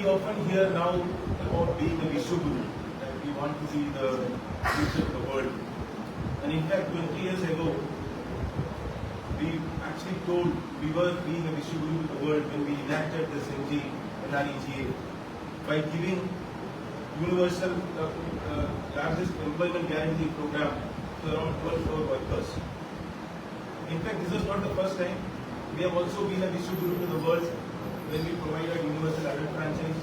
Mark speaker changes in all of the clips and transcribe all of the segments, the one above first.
Speaker 1: We often hear now about being a Vishwaguru, that we want to be the future of the world. And in fact, 20 years ago, we actually told we were being a Vishwaguru to the world when we enacted this MGNREGA by giving universal largest employment guarantee program to around 12 crore workers. In fact, this is not the first time. We have also been a Vishwaguru to the world when we provided universal adult franchise,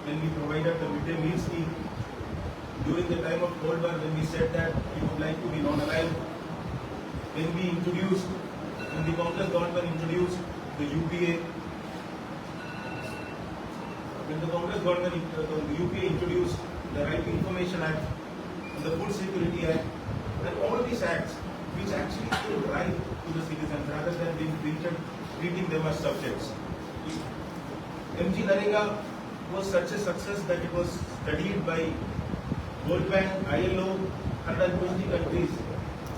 Speaker 1: when we provided the midday meal scheme, during the time of Cold War when we said that we would like to be non-aligned, when the Congress government introduced the UPA, when the Congress government, the UPA introduced the Right to Information Act and the Food Security Act, and all these acts which actually give right to the citizens rather than treating them as subjects. MGNREGA was such a success that it was studied by World Bank, ILO, 120 countries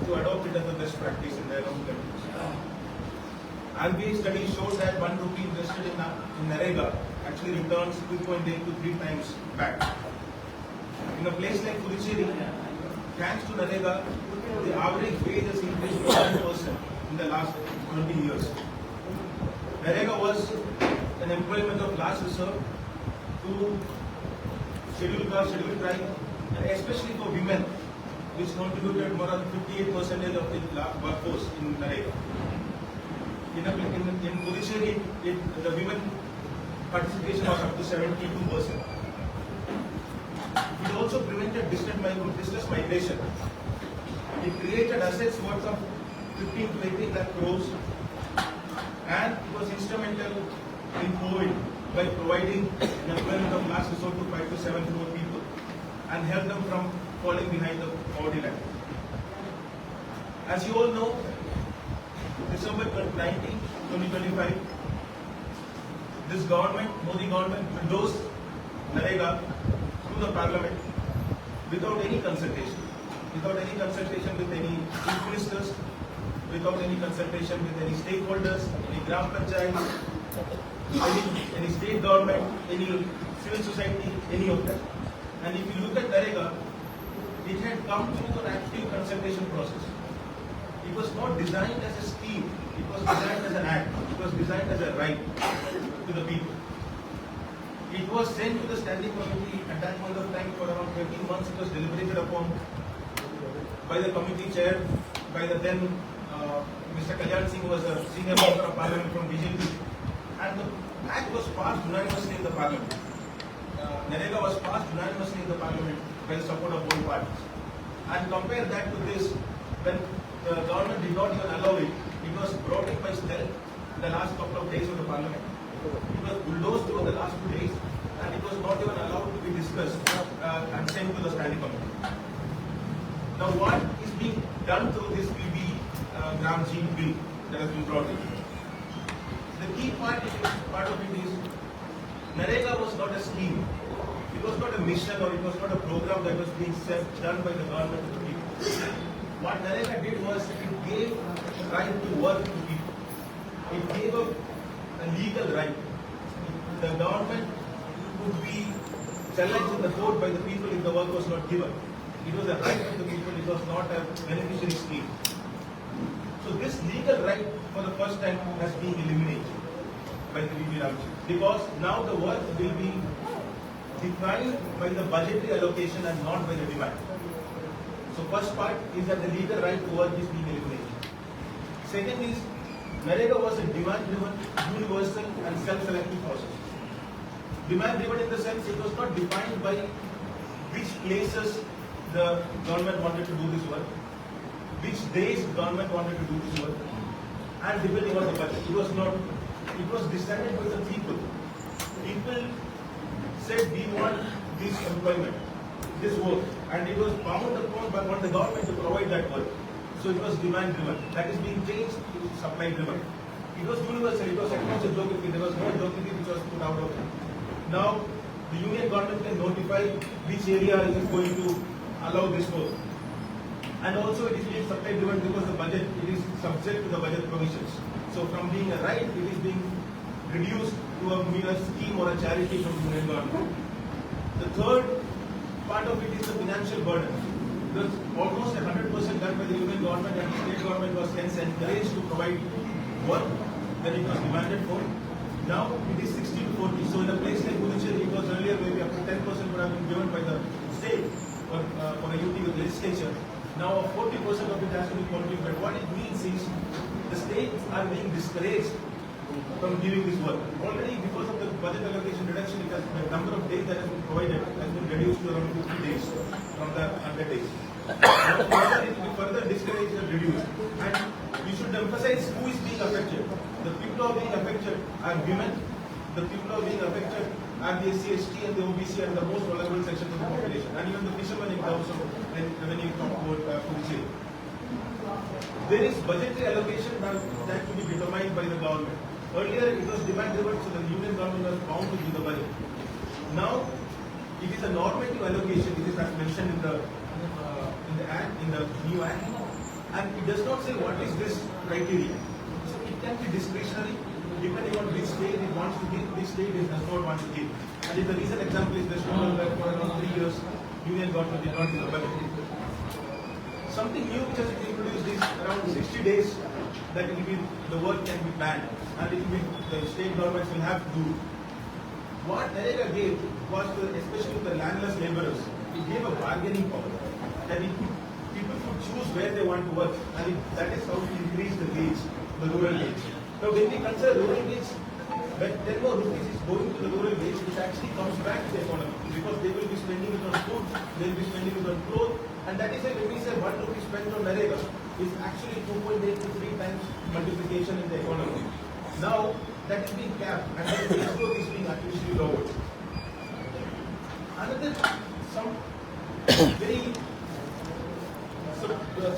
Speaker 1: to adopt it as the best practice in their own countries. RBI study shows that 1 rupee invested in NREGA actually returns 2.8 to 3 times back. In a place like Puducherry, thanks to NREGA, the average wage has increased by 1% in the last 20 years. NREGA was an employment of last resort to scheduled caste, scheduled tribe, and especially for women, which contributed more than 58% of the workforce in NREGA. In Puducherry, the women participation was up to 72%. It also prevented business migration. It created assets worth of 15 to 18 lakh crores, and it was instrumental in COVID by providing an employment of last resort to 5 to 7 crore people and help them from falling behind the poverty line. As you all know, December 19, 2025, this government, Modi government, endorsed NREGA through the parliament without any consultation with any chief ministers, without any consultation with any stakeholders, any gram panchayat, any state government, any civil society, any of them. And if you look at NREGA, it had come through an active consultation process. It was not designed as a scheme, it was designed as an act, it was designed as a right to the people. It was sent to the standing committee at that point of time for around 13 months. It was deliberated upon by the committee chair, by the then Mr. Kalyan Singh, who was a senior member of parliament from BJP, and the act was passed unanimously in the parliament. NREGA was passed unanimously in the parliament by the support of both parties. And compare that to this, when the government did not even allow it, it was brought in by stealth in the last couple of days of the parliament. It was bulldozed over the last 2 days, and it was not even allowed to be discussed and sent to the standing committee. Now, what is being done through this PB Gram Gene bill that has been brought in? The key part of it is NREGA was not a scheme. It was not a mission, or it was not a program that was being done by the government to the people. What NREGA did was it gave the right to work to people. It gave a legal right. The government could be challenged in the court by the people if the work was not given. It was a right of the people, it was not a beneficiary scheme. So this legal right for the first time has been eliminated by the PB because now the work will be defined by the budgetary allocation and not by the demand. So first part is that the legal right to work is being eliminated. Second is, NREGA was a demand-driven, universal and self-selective process. Demand-driven in the sense it was not defined by which places the government wanted to do this work, which days the government wanted to do this work, and depending on the budget. It was decided by the people. People said we want this employment, this work, and it was bound upon the government to provide that work. So it was demand driven. That is being changed to supply driven. It was universal, it was across the geography, there was no geography which was put out of it. Now the union government can notify which area is going to allow this work. And also it is being supply driven because the budget, it is subject to the budget provisions. So from being a right, it is being reduced to a mere scheme or a charity from the Union government. The third part of it is the financial burden. It was almost 100% done by the Union government, and the state government was hence encouraged to provide work that it was demanded for. Now it is 60 to 40. So in a place like Puducherry, it was earlier maybe up to 10% would have been given by the state for a UT with legislature. Now 40% of it has to be contributed. What it means is the states are being discouraged from giving this work. Already because of the budget allocation reduction, it has, the number of days that has been provided has been reduced to around 50 days from the 100 days. Now further, it will be further discouraged and reduced. And we should emphasize who is being affected. The people who are being affected are women. The people who are being affected are the SC, ST and the OBC and the most vulnerable sections of the population. And even the fishermen in terms of when you talk about Puducherry. There is budgetary allocation that to be determined by the government. Earlier it was demand driven, so the union government was bound to give the budget. Now it is a normative allocation. It is as mentioned in the act, in the new act, and it does not say what is this criteria. So it can be discretionary depending on which state it wants to give, which state it does not want to give. And if the recent example is West Bengal, where for around 3 years union government did not give the budget. Something new which has been introduced is around 60 days that it will be, the work can be planned, and it will be, the state governments will have to do. What MGNREGA gave was to, especially to the landless laborers, it gave a bargaining power that people could choose where they want to work, and that is how we increase the wage, the rural wage. Now when we consider rural wage, when 10 more rupees is going to the rural wage, which actually comes back to the economy, because they will be spending it on food, they will be spending it on clothes, and that is why when we say 1 rupee spent on MGNREGA is actually 2.8 to 3 times multiplication in the economy. Now that is being capped, and the wage growth is being artificially lowered. Another very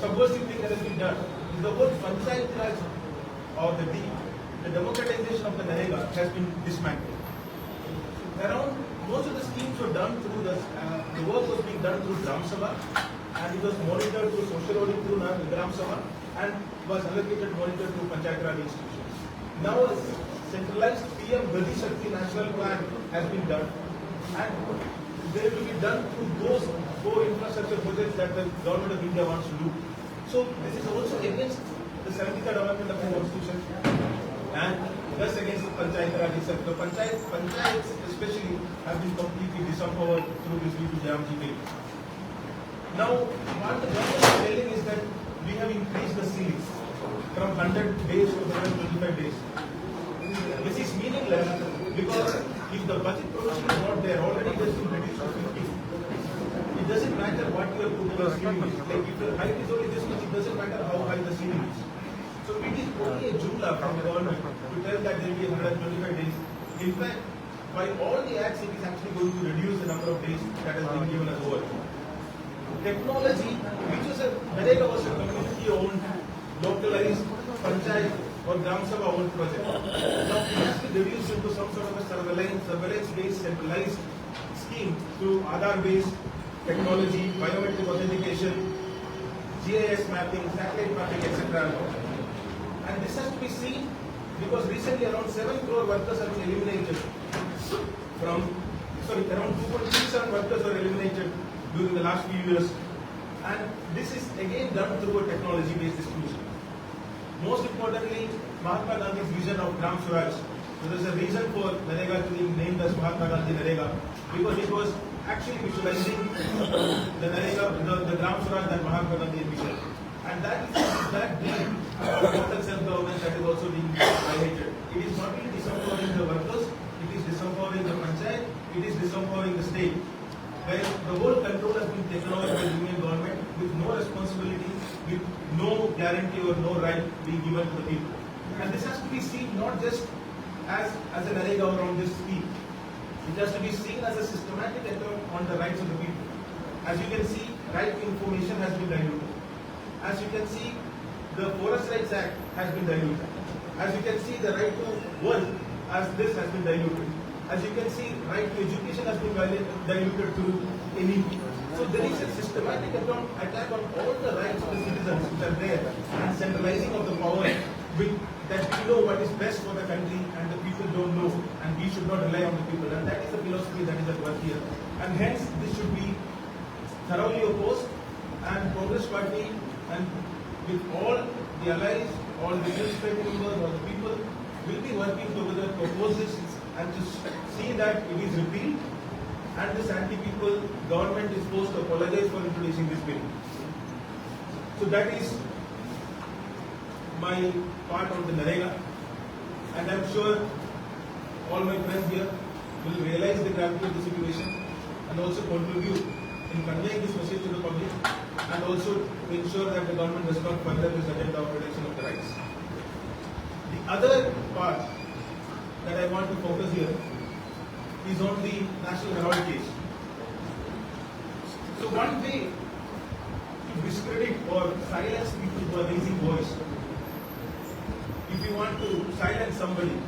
Speaker 1: subversive thing that has been done is the whole Panchayat Raj or the democratization of the MGNREGA has been dismantled. Around most of the schemes were done through the work was being done through Gram Sabha, and it was monitored through social audit through Gram Sabha, and was allocated monitored through Panchayat Raj institutions. Now a centralized PM Gandhi Shakti National Plan has been done, and they will be done through those 4 infrastructure projects that the government of India wants to do. So this is also against the 73rd Amendment of the Constitution, and thus against the Panchayat Raj itself. The panchayats especially have been completely disempowered through this Jayamji bill. Now, what the government is telling is that we have increased the ceilings from 100 days to 125 days. This is meaningless because if the budget provision is not there, already it has been reduced to 50. It doesn't matter what your ceiling is. Like if your height is only this much, it doesn't matter how high the ceiling is. So it is only a jumla from the government to tell that there will be 125 days. In fact, by all the acts, it is actually going to reduce the number of days that has been given as work. Technology, which was MGNREGA was a community-owned, localized, panchayat or Gram Sabha-owned project. Now it has been reduced into some sort of a surveillance-based, centralized scheme through Aadhaar-based technology, biometric authentication, GIS mapping, satellite mapping, etc. And this has to be seen because recently around 7 crore workers have been eliminated around 2.67 workers were eliminated during the last few years. And this is again done through a technology-based distribution. Most importantly, Mahatma Gandhi's vision of Gram Swaraj. So there is a reason for MGNREGA to be named as Mahatma Gandhi MGNREGA because it was actually visualizing the MGNREGA, the Gram Swaraj that Mahatma Gandhi envisioned. And that dream of total self-government that is also being violated. It is not only disempowering the workers, it is disempowering the panchayat, it is disempowering the state, where the whole control has been taken over by the union government with no responsibility, with no guarantee or no right being given to the people. And this has to be seen not just as an MGNREGA or on this scheme. It has to be seen as a systematic attack on the rights of the people. As you can see, right to information has been diluted. As you can see, the Forest Rights Act has been diluted. As you can see, the right to work as this has been diluted. As you can see, right to education has been diluted through NEP. So there is a systematic attack on all the rights of the citizens which are there and centralizing of the power that we know what is best for the country and the people don't should not rely on the people, and that is the philosophy that is at work here. And hence, this should be thoroughly opposed, and Congress Party and with all the allies, all the legislative members, all the people will be working together to oppose this and to see that it is repealed, and this anti-people government is supposed to apologize for introducing this bill. So that is my part on the NREGA, and I am sure all my friends here will realize the gravity of the situation and also contribute in conveying this message to the public, and also to ensure that the government does not further this agenda of protection of the rights. The other part that I want to focus here is on the National Herald case. So one way to discredit or silence people who are raising voice, if you want to silence somebody,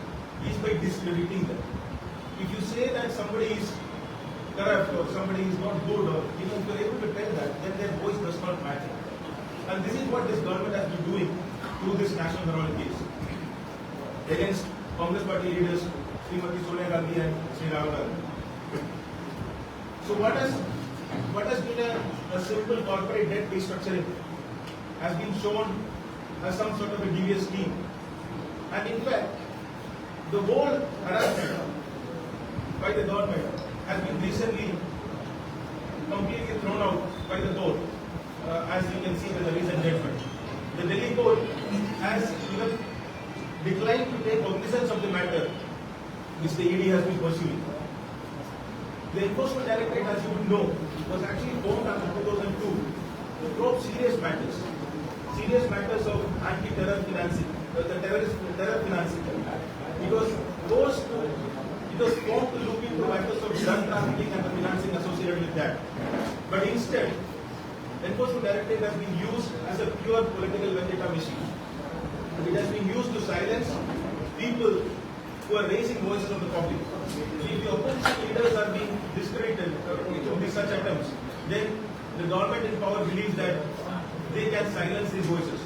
Speaker 1: is by discrediting them. If you say that somebody is corrupt or somebody is not good, or if you are able to tell that, then their voice does not matter. And this is what this government has been doing through this National Herald case against Congress Party leaders Srimati Sonia Gandhi and Shri Rahul. So what has been a simple corporate debt restructuring has been shown as some sort of a devious scheme. And in fact, the whole harassment by the government has been recently completely thrown out by the court, as you can see with the recent judgment. The Delhi court has even declined to take cognizance of the matter which the ED has been pursuing. The Enforcement Directorate, as you would know, was actually formed in 2002 to probe serious matters of anti-terror financing, terror financing. It was formed to look into matters of drug trafficking and the financing associated with that. But instead, the Enforcement Directorate has been used as a pure political vendetta machine. It has been used to silence people who are raising voices of the public. If the opposition leaders are being discredited with such attempts, then the government in power believes that they can silence these voices.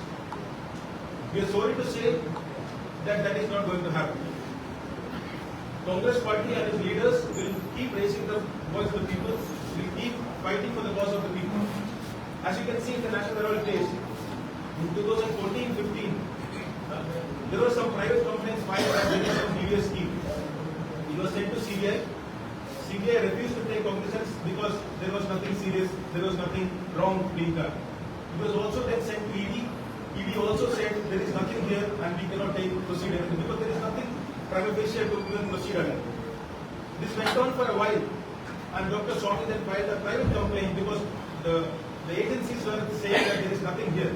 Speaker 1: We are sorry to say that that is not going to happen. Congress Party and its leaders will keep raising the voice of the people, will keep fighting for the cause of the people. As you can see in the National Herald case, in 2014-15, there were some private complaints filed by some devious scheme. It was sent to CBI. CBI refused to take cognizance because there was nothing serious, there was nothing wrong being done. It was also then sent to ED. ED also said there is nothing here and we cannot proceed anything because there is nothing prima facie to even proceed again. This went on for a while, and Dr. Swami then filed a private complaint because the agencies were saying that there is nothing here.